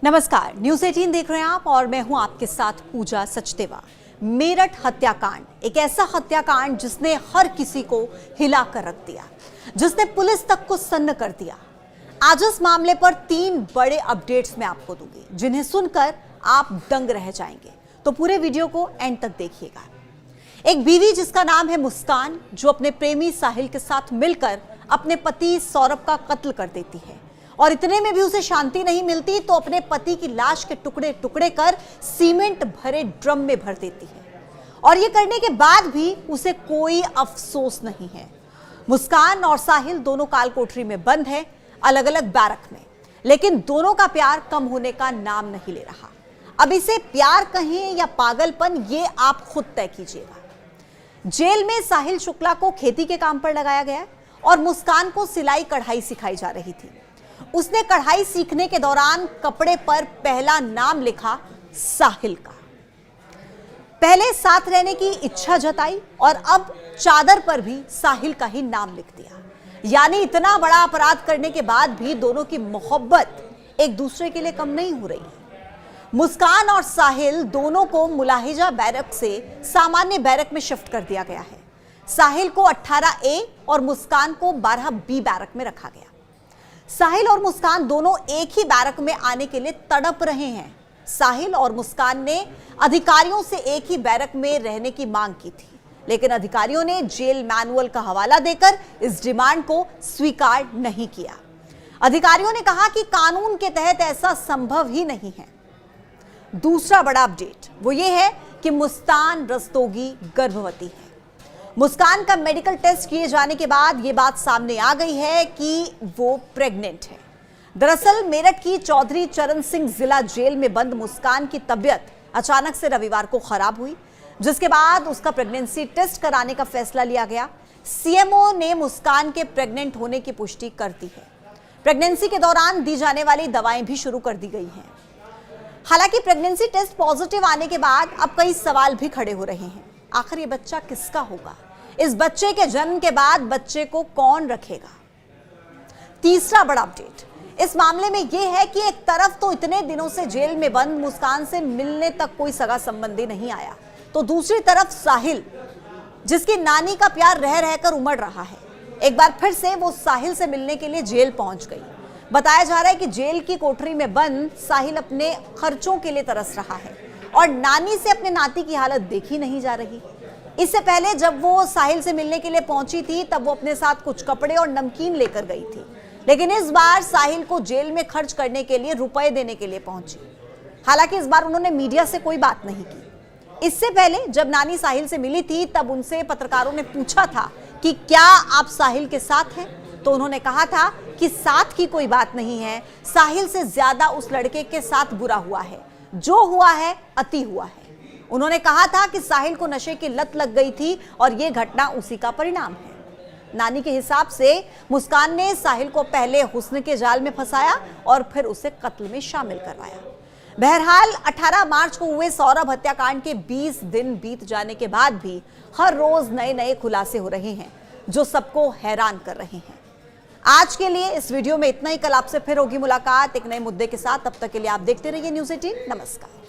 नमस्कार, न्यूज़ 18 देख रहे हैं आप और मैं हूं आपके साथ पूजा सचदेवा। मेरठ हत्याकांड एक ऐसा हत्याकांड जिसने हर किसी को हिला कर रख दिया, जिसने पुलिस तक को सन्न कर दिया। आज इस मामले पर 3 बड़े अपडेट्स मैं आपको दूंगी, जिन्हें सुनकर आप दंग रह जाएंगे। तो पूरे वीडियो को एंड तक देखिएगा। एक बीवी जिसका नाम है मुस्कान, जो अपने प्रेमी साहिल के साथ मिलकर अपने पति सौरभ का कत्ल कर देती है और इतने में भी उसे शांति नहीं मिलती तो अपने पति की लाश के टुकड़े टुकड़े कर सीमेंट भरे ड्रम में भर देती है। और ये करने के बाद भी उसे कोई अफसोस नहीं है। मुस्कान और साहिल दोनों काल कोठरी में बंद है, अलग अलग बैरक में, लेकिन दोनों का प्यार कम होने का नाम नहीं ले रहा। अब इसे प्यार कहें या पागलपन, ये आप खुद तय कीजिएगा। जेल में साहिल शुक्ला को खेती के काम पर लगाया गया और मुस्कान को सिलाई कढ़ाई सिखाई जा रही थी। उसने कढ़ाई सीखने के दौरान कपड़े पर पहला नाम लिखा साहिल का। पहले साथ रहने की इच्छा जताई और अब चादर पर भी साहिल का ही नाम लिख दिया। यानी इतना बड़ा अपराध करने के बाद भी दोनों की मोहब्बत एक दूसरे के लिए कम नहीं हो रही है। मुस्कान और साहिल दोनों को मुलाहिजा बैरक से सामान्य बैरक में शिफ्ट कर दिया गया है। साहिल को 18A और मुस्कान को 12B बैरक में रखा गया। साहिल और मुस्कान दोनों एक ही बैरक में आने के लिए तड़प रहे हैं। साहिल और मुस्कान ने अधिकारियों से एक ही बैरक में रहने की मांग की थी, लेकिन अधिकारियों ने जेल मैनुअल का हवाला देकर इस डिमांड को स्वीकार नहीं किया। अधिकारियों ने कहा कि कानून के तहत ऐसा संभव ही नहीं है। दूसरा बड़ा अपडेट वो ये है कि मुस्कान रस्तोगी गर्भवती है। मुस्कान का मेडिकल टेस्ट किए जाने के बाद यह बात सामने आ गई है कि वो प्रेग्नेंट है। दरअसल मेरठ की चौधरी चरण सिंह जिला जेल में बंद मुस्कान की तबीयत अचानक से रविवार को खराब हुई, जिसके बाद उसका प्रेगनेंसी टेस्ट कराने का फैसला लिया गया। सीएमओ ने मुस्कान के प्रेग्नेंट होने की पुष्टि कर दी है। प्रेगनेंसी के दौरान दी जाने वाली दवाएं भी शुरू कर दी गई हैं। हालांकि प्रेगनेंसी टेस्ट पॉजिटिव आने के बाद अब कई सवाल भी खड़े हो रहे हैं। आखिर ये बच्चा किसका होगा? इस बच्चे के जन्म के बाद बच्चे को कौन रखेगा? तीसरा बड़ा अपडेट इस मामले में यह है कि एक तरफ तो इतने दिनों से जेल में बंद मुस्कान से मिलने तक कोई सगा संबंधी नहीं आया, तो दूसरी तरफ साहिल, जिसकी नानी का प्यार रह रहकर उमड़ रहा है, एक बार फिर से वो साहिल से मिलने के लिए जेल पहुंच गई। बताया जा रहा है कि जेल की कोठरी में बंद साहिल अपने खर्चों के लिए तरस रहा है और नानी से अपने नाती की हालत देखी नहीं जा रही। इससे पहले जब वो साहिल से मिलने के लिए पहुंची थी तब वो अपने साथ कुछ कपड़े और नमकीन लेकर गई थी, लेकिन इस बार साहिल को जेल में खर्च करने के लिए रुपए देने के लिए पहुंची। हालांकि इस बार उन्होंने मीडिया से कोई बात नहीं की। इससे पहले जब नानी साहिल से मिली थी तब उनसे पत्रकारों ने पूछा था कि क्या आप साहिल के साथ हैं, तो उन्होंने कहा था कि साथ की कोई बात नहीं है, साहिल से ज्यादा उस लड़के के साथ बुरा हुआ है, जो हुआ है अति हुआ है। उन्होंने कहा था कि साहिल को नशे की लत लग गई थी और यह घटना उसी का परिणाम है। नानी के हिसाब से मुस्कान ने साहिल को पहले हुस्न के जाल में फंसाया और फिर उसे कत्ल में शामिल करवाया। बहरहाल 18 मार्च को हुए सौरभ हत्याकांड के 20 दिन बीत जाने के बाद भी हर रोज नए नए खुलासे हो रहे हैं, जो सबको हैरान कर रहे हैं। आज के लिए इस वीडियो में इतना ही। कल आपसे फिर होगी मुलाकात एक नए मुद्दे के साथ। तब तक के लिए आप देखते रहिए न्यूज़ 18। नमस्कार।